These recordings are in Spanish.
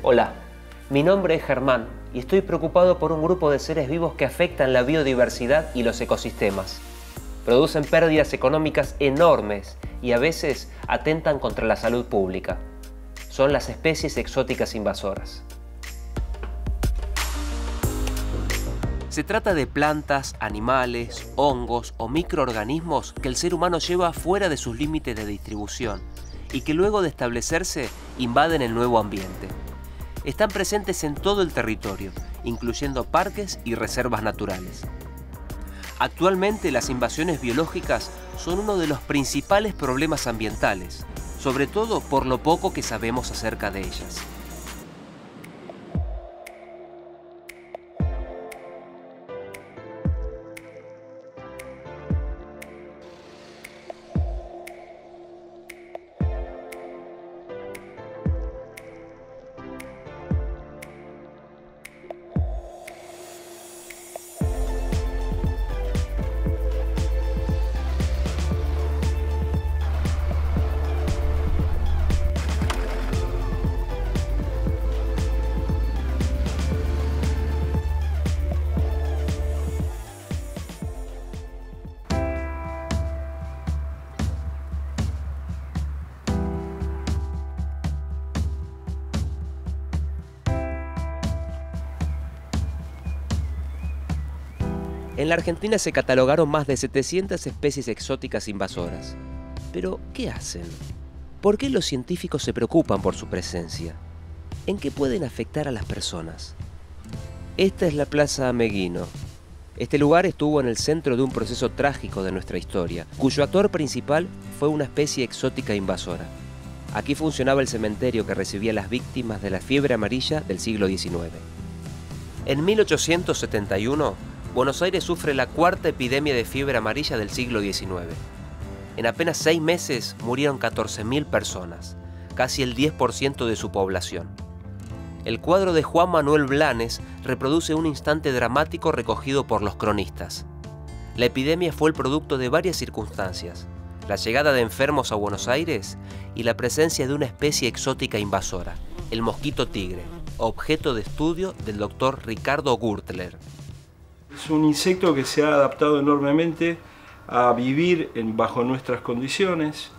Hola, mi nombre es Germán y estoy preocupado por un grupo de seres vivos que afectan la biodiversidad y los ecosistemas. Producen pérdidas económicas enormes y a veces atentan contra la salud pública. Son las especies exóticas invasoras. Se trata de plantas, animales, hongos o microorganismos que el ser humano lleva fuera de sus límites de distribución y que luego de establecerse invaden el nuevo ambiente. Están presentes en todo el territorio, incluyendo parques y reservas naturales. Actualmente las invasiones biológicas son uno de los principales problemas ambientales, sobre todo por lo poco que sabemos acerca de ellas. En la Argentina se catalogaron más de 700 especies exóticas invasoras. Pero, ¿qué hacen? ¿Por qué los científicos se preocupan por su presencia? ¿En qué pueden afectar a las personas? Esta es la Plaza Meguino. Este lugar estuvo en el centro de un proceso trágico de nuestra historia, cuyo actor principal fue una especie exótica invasora. Aquí funcionaba el cementerio que recibía a las víctimas de la fiebre amarilla del siglo XIX. En 1871, Buenos Aires sufre la cuarta epidemia de fiebre amarilla del siglo XIX. En apenas 6 meses murieron 14.000 personas, casi el 10% de su población. El cuadro de Juan Manuel Blanes reproduce un instante dramático recogido por los cronistas. La epidemia fue el producto de varias circunstancias: la llegada de enfermos a Buenos Aires y la presencia de una especie exótica invasora, el mosquito tigre, objeto de estudio del doctor Ricardo Gürtler. Es un insecto que se ha adaptado enormemente a vivir bajo nuestras condiciones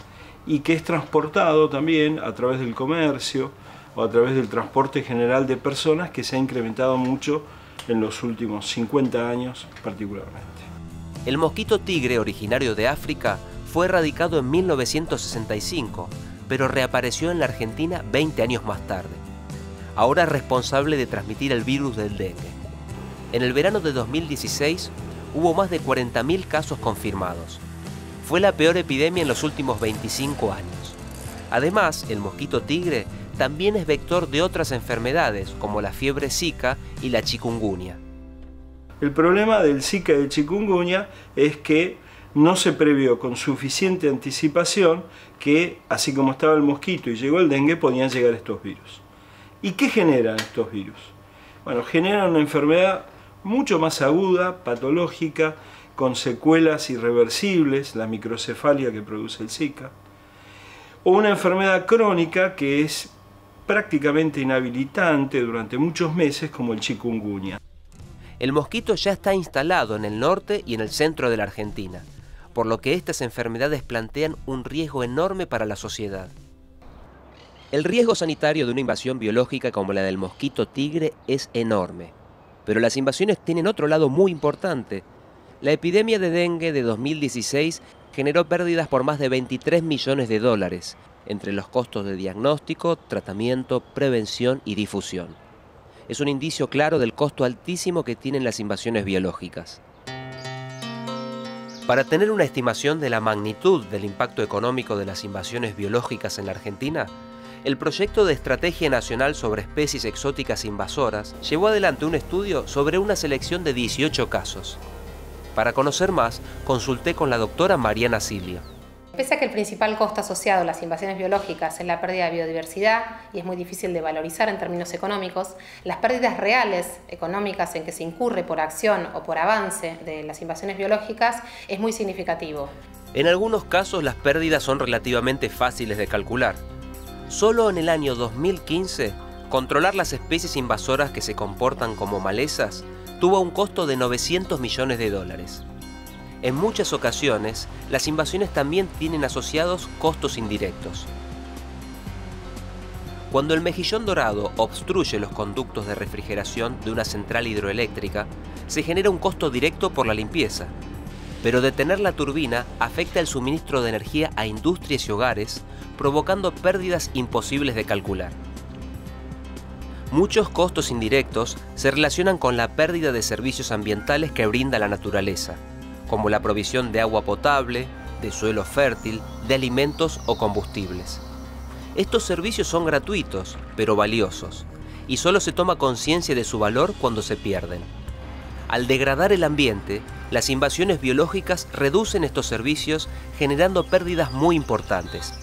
y que es transportado también a través del comercio o a través del transporte general de personas, que se ha incrementado mucho en los últimos 50 años particularmente. El mosquito tigre, originario de África, fue erradicado en 1965, pero reapareció en la Argentina 20 años más tarde. Ahora es responsable de transmitir el virus del dengue. En el verano de 2016 hubo más de 40.000 casos confirmados. Fue la peor epidemia en los últimos 25 años. Además, el mosquito tigre también es vector de otras enfermedades como la fiebre Zika y la chikungunya. El problema del Zika y del chikungunya es que no se previó con suficiente anticipación que, así como estaba el mosquito y llegó el dengue, podían llegar estos virus. ¿Y qué generan estos virus? Bueno, generan una enfermedad mucho más aguda, patológica, con secuelas irreversibles, la microcefalia que produce el Zika, o una enfermedad crónica que es prácticamente inhabilitante durante muchos meses, como el chikungunya. El mosquito ya está instalado en el norte y en el centro de la Argentina, por lo que estas enfermedades plantean un riesgo enorme para la sociedad. El riesgo sanitario de una invasión biológica como la del mosquito tigre es enorme, pero las invasiones tienen otro lado muy importante. La epidemia de dengue de 2016 generó pérdidas por más de 23 millones de dólares, entre los costos de diagnóstico, tratamiento, prevención y difusión. Es un indicio claro del costo altísimo que tienen las invasiones biológicas. Para tener una estimación de la magnitud del impacto económico de las invasiones biológicas en la Argentina, el Proyecto de Estrategia Nacional sobre Especies Exóticas Invasoras llevó adelante un estudio sobre una selección de 18 casos. Para conocer más, consulté con la doctora Mariana Silio. Pese a que el principal costo asociado a las invasiones biológicas es la pérdida de biodiversidad y es muy difícil de valorizar en términos económicos, las pérdidas reales económicas en que se incurre por acción o por avance de las invasiones biológicas es muy significativo. En algunos casos las pérdidas son relativamente fáciles de calcular. Solo en el año 2015 Controlar las especies invasoras que se comportan como malezas tuvo un costo de 900 millones de dólares. En muchas ocasiones, las invasiones también tienen asociados costos indirectos. Cuando el mejillón dorado obstruye los conductos de refrigeración de una central hidroeléctrica, se genera un costo directo por la limpieza. Pero detener la turbina afecta el suministro de energía a industrias y hogares, provocando pérdidas imposibles de calcular. Muchos costos indirectos se relacionan con la pérdida de servicios ambientales que brinda la naturaleza, como la provisión de agua potable, de suelo fértil, de alimentos o combustibles. Estos servicios son gratuitos, pero valiosos, y solo se toma conciencia de su valor cuando se pierden. Al degradar el ambiente, las invasiones biológicas reducen estos servicios, generando pérdidas muy importantes.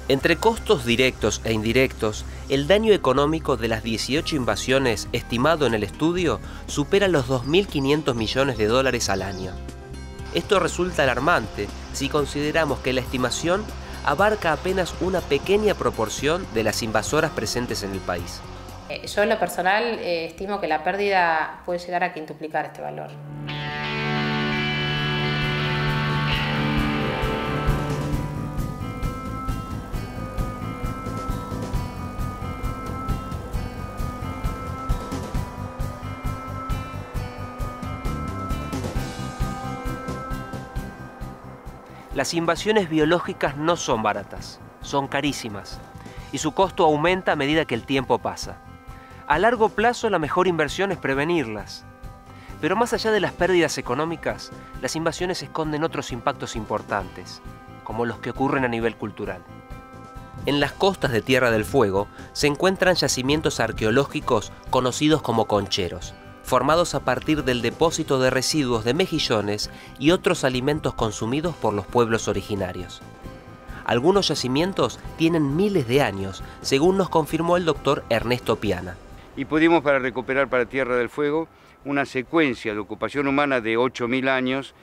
Entre costos directos e indirectos, el daño económico de las 18 invasiones estimado en el estudio supera los 2.500 millones de dólares al año. Esto resulta alarmante si consideramos que la estimación abarca apenas una pequeña proporción de las invasoras presentes en el país. Yo en lo personal estimo que la pérdida puede llegar a quintuplicar este valor. Las invasiones biológicas no son baratas, son carísimas, y su costo aumenta a medida que el tiempo pasa. A largo plazo, la mejor inversión es prevenirlas. Pero más allá de las pérdidas económicas, las invasiones esconden otros impactos importantes, como los que ocurren a nivel cultural. En las costas de Tierra del Fuego se encuentran yacimientos arqueológicos conocidos como concheros, formados a partir del depósito de residuos de mejillones y otros alimentos consumidos por los pueblos originarios. Algunos yacimientos tienen miles de años, según nos confirmó el doctor Ernesto Piana. Y pudimos recuperar para Tierra del Fuego una secuencia de ocupación humana de 8.000 años,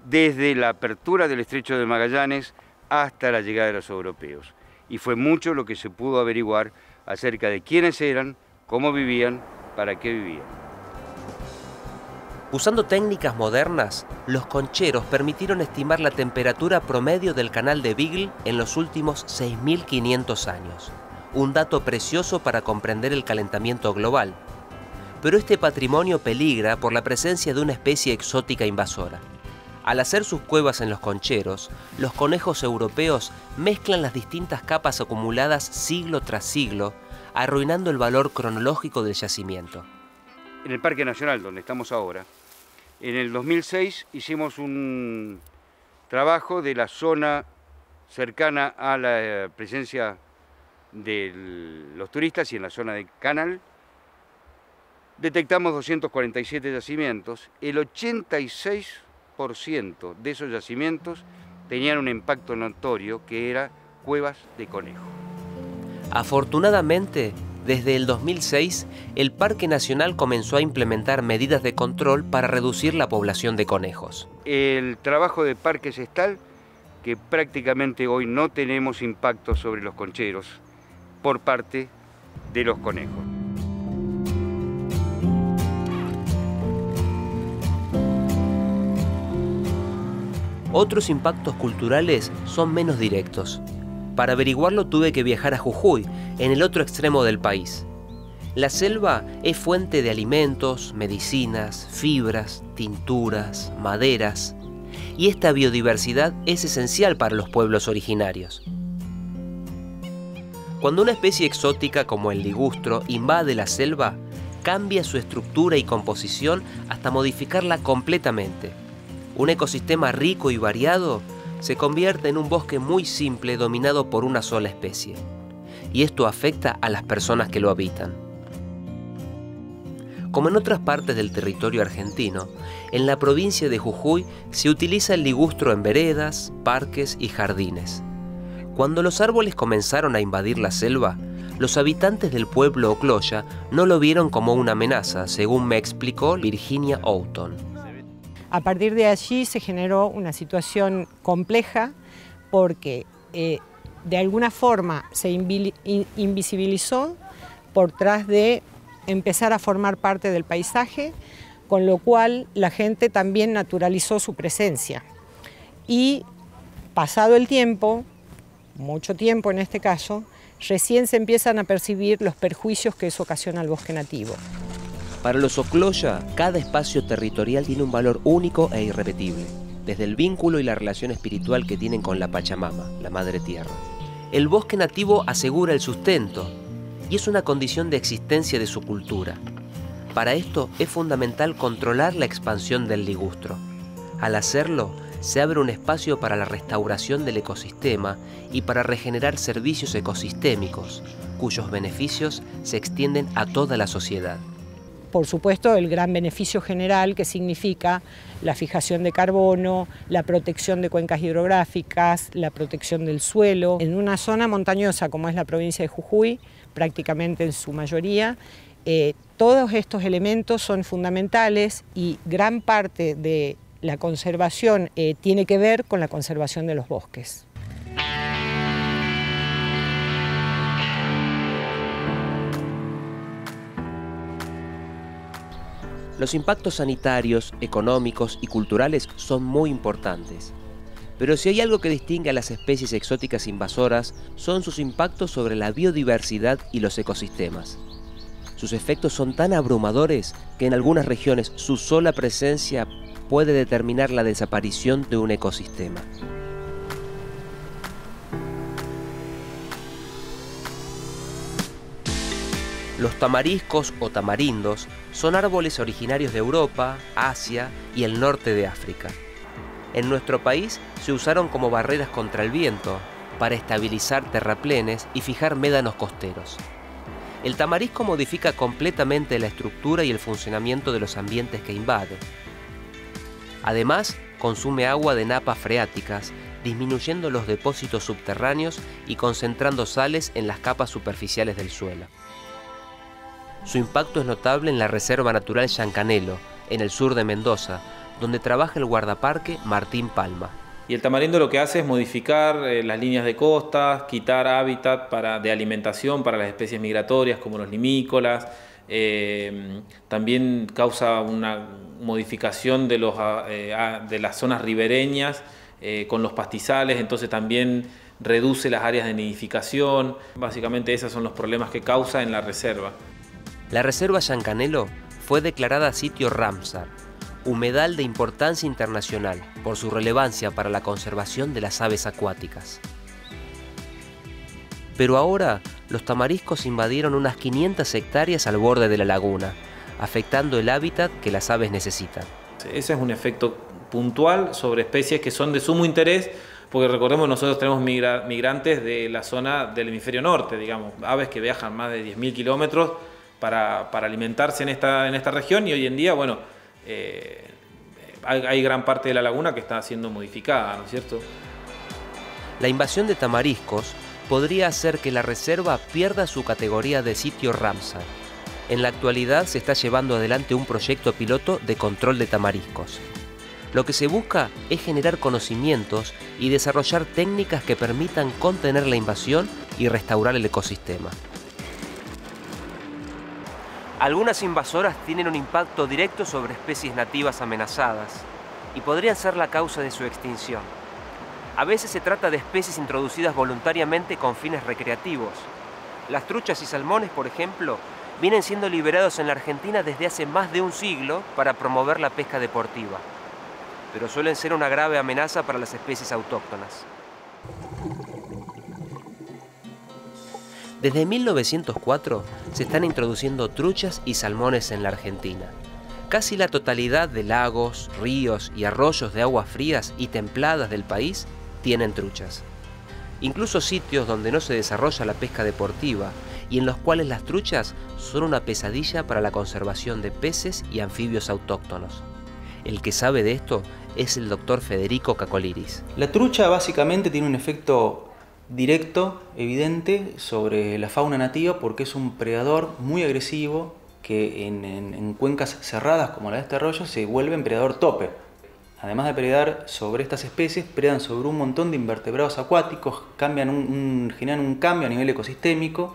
desde la apertura del Estrecho de Magallanes hasta la llegada de los europeos. Y fue mucho lo que se pudo averiguar acerca de quiénes eran, cómo vivían, para qué vivían. Usando técnicas modernas, los concheros permitieron estimar la temperatura promedio del canal de Beagle en los últimos 6.500 años. Un dato precioso para comprender el calentamiento global. Pero este patrimonio peligra por la presencia de una especie exótica invasora. Al hacer sus cuevas en los concheros, los conejos europeos mezclan las distintas capas acumuladas siglo tras siglo, arruinando el valor cronológico del yacimiento. En el Parque Nacional, donde estamos ahora, en el 2006 hicimos un trabajo de la zona cercana a la presencia de los turistas y en la zona de Canal. Detectamos 247 yacimientos. El 86% de esos yacimientos tenían un impacto notorio que era cuevas de conejo. Afortunadamente, desde el 2006, el Parque Nacional comenzó a implementar medidas de control para reducir la población de conejos. El trabajo de parques es tal que prácticamente hoy no tenemos impacto sobre los concheros por parte de los conejos. Otros impactos culturales son menos directos. Para averiguarlo tuve que viajar a Jujuy, en el otro extremo del país. La selva es fuente de alimentos, medicinas, fibras, tinturas, maderas, y esta biodiversidad es esencial para los pueblos originarios. Cuando una especie exótica como el ligustro invade la selva, cambia su estructura y composición hasta modificarla completamente. Un ecosistema rico y variado se convierte en un bosque muy simple dominado por una sola especie. Y esto afecta a las personas que lo habitan. Como en otras partes del territorio argentino, en la provincia de Jujuy se utiliza el ligustro en veredas, parques y jardines. Cuando los árboles comenzaron a invadir la selva, los habitantes del pueblo Ocloya no lo vieron como una amenaza, según me explicó Virginia Oughton. A partir de allí se generó una situación compleja porque de alguna forma se invisibilizó por tras de empezar a formar parte del paisaje, con lo cual la gente también naturalizó su presencia. Y pasado el tiempo, mucho tiempo en este caso, recién se empiezan a percibir los perjuicios que eso ocasiona al bosque nativo. Para los Ocloya, cada espacio territorial tiene un valor único e irrepetible, desde el vínculo y la relación espiritual que tienen con la Pachamama, la Madre Tierra. El bosque nativo asegura el sustento y es una condición de existencia de su cultura. Para esto es fundamental controlar la expansión del ligustro. Al hacerlo, se abre un espacio para la restauración del ecosistema y para regenerar servicios ecosistémicos, cuyos beneficios se extienden a toda la sociedad. Por supuesto, el gran beneficio general que significa la fijación de carbono, la protección de cuencas hidrográficas, la protección del suelo. En una zona montañosa como es la provincia de Jujuy, prácticamente en su mayoría, todos estos elementos son fundamentales y gran parte de la conservación tiene que ver con la conservación de los bosques. Los impactos sanitarios, económicos y culturales son muy importantes. Pero si hay algo que distingue a las especies exóticas invasoras, son sus impactos sobre la biodiversidad y los ecosistemas. Sus efectos son tan abrumadores que en algunas regiones su sola presencia puede determinar la desaparición de un ecosistema. Los tamariscos o tamarindos son árboles originarios de Europa, Asia y el norte de África. En nuestro país se usaron como barreras contra el viento, para estabilizar terraplenes y fijar médanos costeros. El tamarisco modifica completamente la estructura y el funcionamiento de los ambientes que invade. Además, consume agua de napas freáticas, disminuyendo los depósitos subterráneos y concentrando sales en las capas superficiales del suelo. Su impacto es notable en la Reserva Natural Yancanelo, en el sur de Mendoza, donde trabaja el guardaparque Martín Palma. Y el tamarindo lo que hace es modificar las líneas de costas, quitar hábitat de alimentación para las especies migratorias como los limícolas. También causa una modificación de las zonas ribereñas con los pastizales, entonces también reduce las áreas de nidificación. Básicamente esos son los problemas que causa en la reserva. La Reserva Yancanelo fue declarada sitio Ramsar, humedal de importancia internacional por su relevancia para la conservación de las aves acuáticas. Pero ahora los tamariscos invadieron unas 500 hectáreas al borde de la laguna, afectando el hábitat que las aves necesitan. Ese es un efecto puntual sobre especies que son de sumo interés, porque recordemos, nosotros tenemos migrantes de la zona del hemisferio norte, digamos, aves que viajan más de 10.000 kilómetros para alimentarse en esta región, y hoy en día, bueno, hay gran parte de la laguna que está siendo modificada, ¿no es cierto? La invasión de tamariscos podría hacer que la reserva pierda su categoría de sitio Ramsar. En la actualidad se está llevando adelante un proyecto piloto de control de tamariscos. Lo que se busca es generar conocimientos y desarrollar técnicas que permitan contener la invasión y restaurar el ecosistema. Algunas invasoras tienen un impacto directo sobre especies nativas amenazadas y podrían ser la causa de su extinción. A veces se trata de especies introducidas voluntariamente con fines recreativos. Las truchas y salmones, por ejemplo, vienen siendo liberados en la Argentina desde hace más de un siglo para promover la pesca deportiva, pero suelen ser una grave amenaza para las especies autóctonas. Desde 1904 se están introduciendo truchas y salmones en la Argentina. Casi la totalidad de lagos, ríos y arroyos de aguas frías y templadas del país tienen truchas. Incluso sitios donde no se desarrolla la pesca deportiva y en los cuales las truchas son una pesadilla para la conservación de peces y anfibios autóctonos. El que sabe de esto es el doctor Federico Cacoliris. La trucha básicamente tiene un efecto directo, evidente, sobre la fauna nativa porque es un predador muy agresivo que en cuencas cerradas como la de este arroyo se vuelve un predador tope. Además de predar sobre estas especies, predan sobre un montón de invertebrados acuáticos, generan un cambio a nivel ecosistémico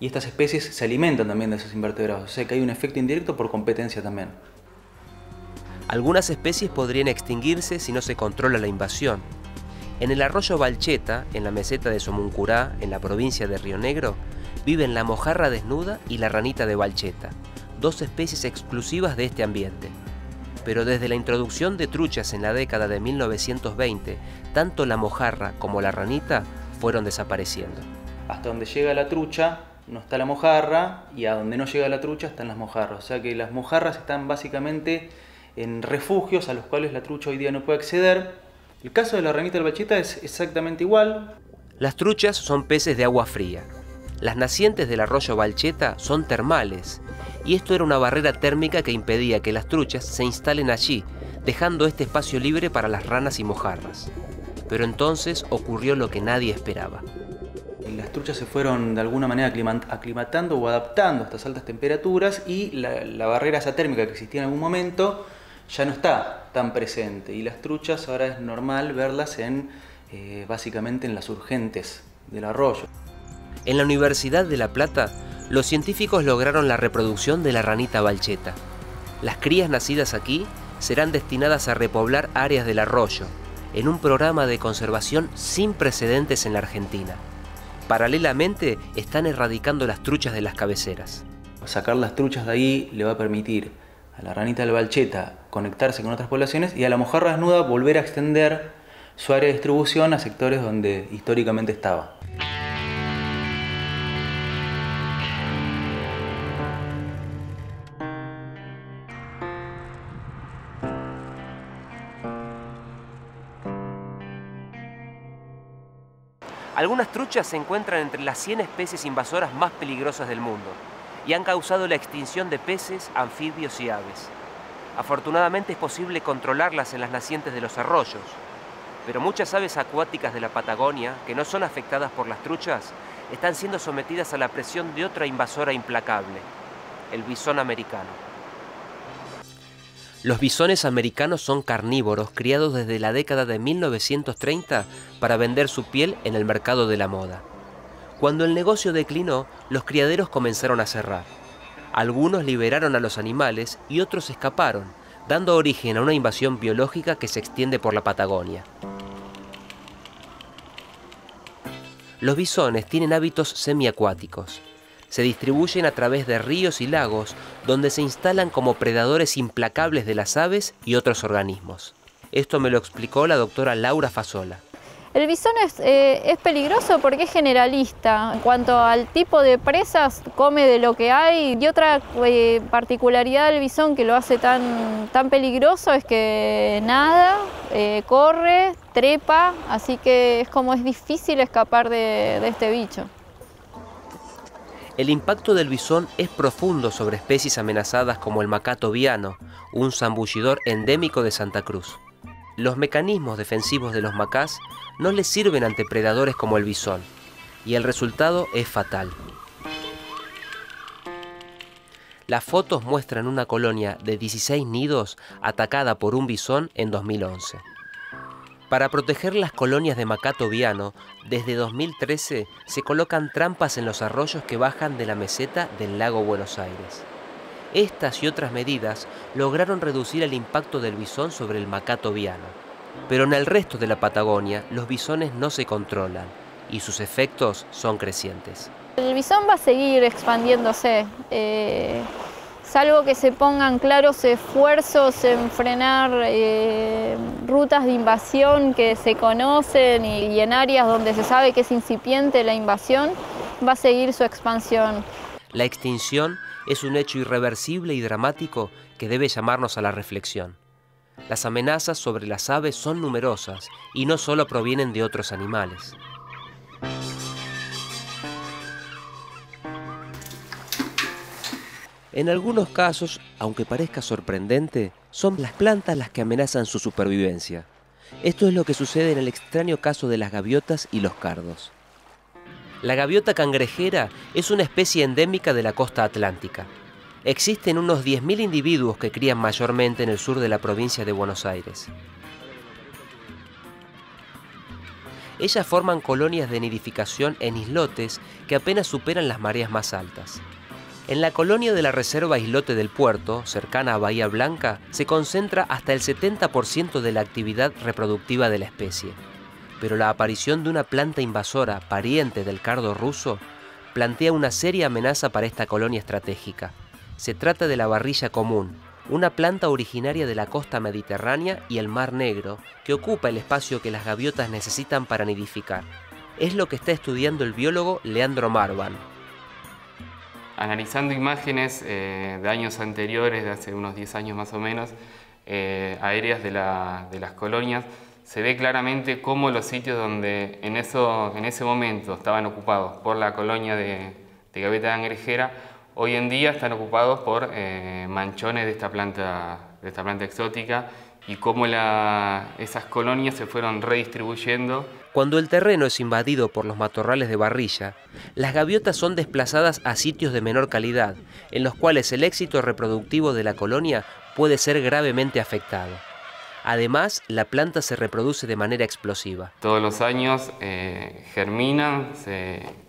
y estas especies se alimentan también de esos invertebrados, o sea que hay un efecto indirecto por competencia también. Algunas especies podrían extinguirse si no se controla la invasión. En el arroyo Balcheta, en la meseta de Somuncurá, en la provincia de Río Negro, viven la mojarra desnuda y la ranita de Balcheta, dos especies exclusivas de este ambiente. Pero desde la introducción de truchas en la década de 1920, tanto la mojarra como la ranita fueron desapareciendo. Hasta donde llega la trucha no está la mojarra, y a donde no llega la trucha están las mojarras. O sea que las mojarras están básicamente en refugios a los cuales la trucha hoy día no puede acceder. El caso de la ranita del Balcheta es exactamente igual. Las truchas son peces de agua fría. Las nacientes del arroyo Balcheta son termales, y esto era una barrera térmica que impedía que las truchas se instalen allí, dejando este espacio libre para las ranas y mojarras. Pero entonces ocurrió lo que nadie esperaba. Las truchas se fueron de alguna manera aclimatando o adaptando a estas altas temperaturas, y la barrera esa térmica que existía en algún momento ya no está tan presente, y las truchas ahora es normal verlas básicamente en las urgentes del arroyo. En la Universidad de La Plata, los científicos lograron la reproducción de la ranita Balcheta. Las crías nacidas aquí serán destinadas a repoblar áreas del arroyo, en un programa de conservación sin precedentes en la Argentina. Paralelamente, están erradicando las truchas de las cabeceras. Sacar las truchas de ahí le va a permitir a la ranita del Balcheta conectarse con otras poblaciones, y a la mojarra desnuda volver a extender su área de distribución a sectores donde históricamente estaba. Algunas truchas se encuentran entre las 100 especies invasoras más peligrosas del mundo y han causado la extinción de peces, anfibios y aves. Afortunadamente es posible controlarlas en las nacientes de los arroyos, pero muchas aves acuáticas de la Patagonia, que no son afectadas por las truchas, están siendo sometidas a la presión de otra invasora implacable, el bisón americano. Los bisones americanos son carnívoros criados desde la década de 1930 para vender su piel en el mercado de la moda. Cuando el negocio declinó, los criaderos comenzaron a cerrar. Algunos liberaron a los animales y otros escaparon, dando origen a una invasión biológica que se extiende por la Patagonia. Los bisones tienen hábitos semiacuáticos. Se distribuyen a través de ríos y lagos, donde se instalan como predadores implacables de las aves y otros organismos. Esto me lo explicó la doctora Laura Fasola. El bisón es peligroso porque es generalista. En cuanto al tipo de presas, come de lo que hay. Y otra particularidad del bisón que lo hace tan peligroso es que nada, corre, trepa, así que es difícil escapar de este bicho. El impacto del bisón es profundo sobre especies amenazadas como el macato viano, un zambullidor endémico de Santa Cruz. Los mecanismos defensivos de los macás no les sirven ante predadores como el bisón, y el resultado es fatal. Las fotos muestran una colonia de 16 nidos atacada por un bisón en 2011. Para proteger las colonias de macato viano, desde 2013 se colocan trampas en los arroyos que bajan de la meseta del lago Buenos Aires. Estas y otras medidas lograron reducir el impacto del bisón sobre el macato viano. Pero en el resto de la Patagonia, los bisones no se controlan y sus efectos son crecientes. El bisón va a seguir expandiéndose. Salvo que se pongan claros esfuerzos en frenar rutas de invasión que se conocen y en áreas donde se sabe que es incipiente la invasión, va a seguir su expansión. La extinción es un hecho irreversible y dramático que debe llamarnos a la reflexión. Las amenazas sobre las aves son numerosas y no solo provienen de otros animales. En algunos casos, aunque parezca sorprendente, son las plantas las que amenazan su supervivencia. Esto es lo que sucede en el extraño caso de las gaviotas y los cardos. La gaviota cangrejera es una especie endémica de la costa atlántica. Existen unos 10.000 individuos que crían mayormente en el sur de la provincia de Buenos Aires. Ellas forman colonias de nidificación en islotes que apenas superan las mareas más altas. En la colonia de la Reserva Islote del Puerto, cercana a Bahía Blanca, se concentra hasta el 70% de la actividad reproductiva de la especie. Pero la aparición de una planta invasora pariente del cardo ruso plantea una seria amenaza para esta colonia estratégica. Se trata de la barrilla común, una planta originaria de la costa mediterránea y el Mar Negro, que ocupa el espacio que las gaviotas necesitan para nidificar. Es lo que está estudiando el biólogo Leandro Marvan. Analizando imágenes de años anteriores, de hace unos 10 años más o menos, aéreas de las colonias, se ve claramente cómo los sitios donde en ese momento estaban ocupados por la colonia de gaviota cangrejera, hoy en día están ocupados por manchones de esta planta exótica, y cómo esas colonias se fueron redistribuyendo. Cuando el terreno es invadido por los matorrales de barrilla, las gaviotas son desplazadas a sitios de menor calidad, en los cuales el éxito reproductivo de la colonia puede ser gravemente afectado. Además, la planta se reproduce de manera explosiva. Todos los años germinan,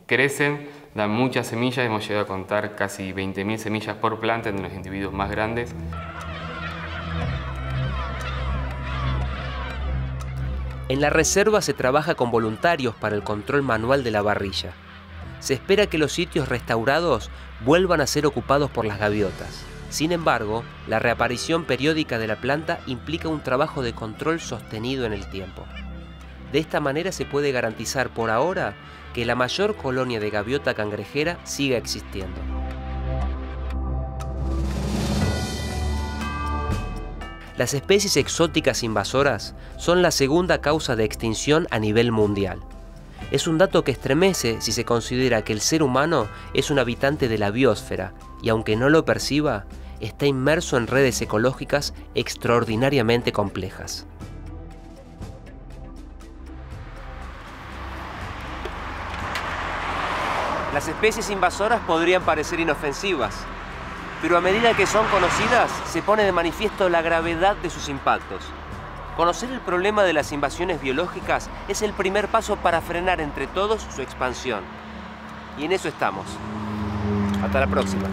crecen, dan muchas semillas, hemos llegado a contar casi 20.000 semillas por planta en los individuos más grandes. En la reserva se trabaja con voluntarios para el control manual de la barrilla. Se espera que los sitios restaurados vuelvan a ser ocupados por las gaviotas. Sin embargo, la reaparición periódica de la planta implica un trabajo de control sostenido en el tiempo. De esta manera se puede garantizar por ahora que la mayor colonia de gaviota cangrejera siga existiendo. Las especies exóticas invasoras son la segunda causa de extinción a nivel mundial. Es un dato que estremece si se considera que el ser humano es un habitante de la biosfera y, aunque no lo perciba, está inmerso en redes ecológicas extraordinariamente complejas. Las especies invasoras podrían parecer inofensivas, pero a medida que son conocidas, se pone de manifiesto la gravedad de sus impactos. Conocer el problema de las invasiones biológicas es el primer paso para frenar entre todos su expansión. Y en eso estamos. Hasta la próxima.